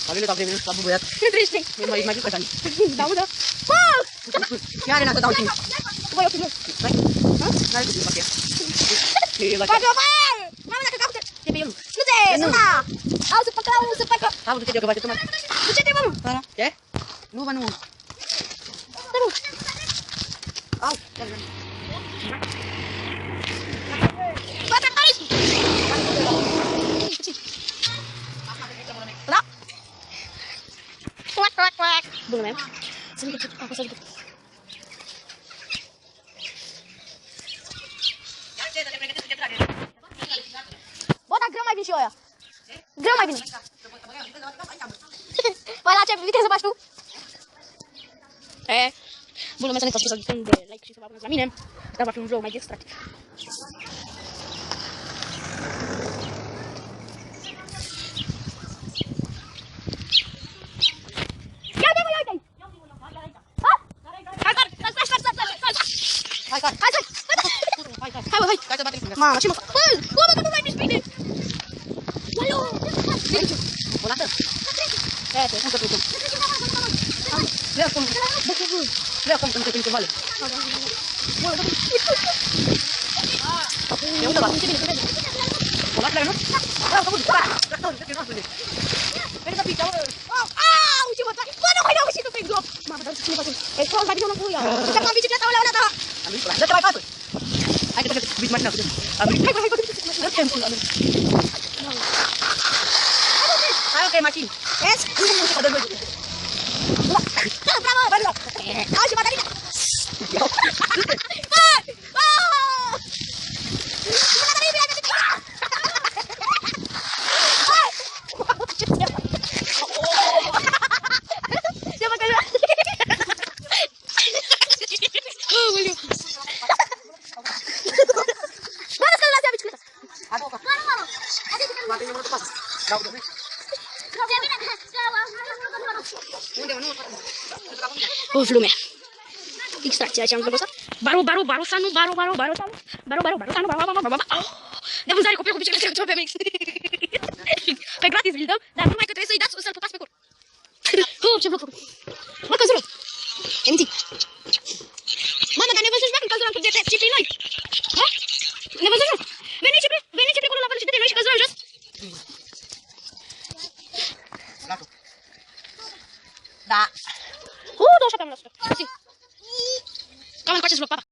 Kami tak boleh sabu buat. Interesting. Mai ke sana. Dah. Wow. Ya ada nak tahu sini. Boy, okay. Nanti kita pakai. Pakai apa? Mama nak kau. Tapi yang. Sudah. Sudah. Aku sepak kau. Tahu tu juga baca teman. Sudah dia mama. Mana? Ya? Nu mana? Terus. Au. Baca kali. Tak. Kuat. Belum ya? Sedikit. Aku sedikit. Bota grama bin shoya. Grama bin. Vai lá, viteza abaixo tu. Belum mensagem para as pessoas que estão de like, se falam para mim, né? Estava a filmar um jogo mais distrato. Mama, cima. Como é que tu vai me despedir? Valeu. Bola tu. Aku tu. Lihat kamu tengok pintu balik. Ya udah lah. Bola tu kan? Kamu cepat. Ini tapi kamu. Cima tak. Mana kau nak usia tu pintu? Mama dah sini pasal. Kau tadi orang punya. Kita ambil cerita tahu lah tak? Ambil pula. Dah cepat pasal. Ayo kita bit mana aku. Ambil. Ayo ke macam. Yes. Ada dulu. Bravo, bravo. Cima tadi. Oh, belum ya. Ekstraksi aja yang besar. Baru sanu. Oh, dia bentar kopi coba mix. Pe gratis bildăm, dar numai că trebuie să-i dați să-l putați pe cur. Oh, ce bloc. Mă, căzură. Emti. Mama, dar ne văzut și căzură în ce prin noi. Ha? Ne văzut și? Veni ce prin la fel și de noi și căzură în jos. Da. 27%. Sim. Calma, corta esse bloco, papa.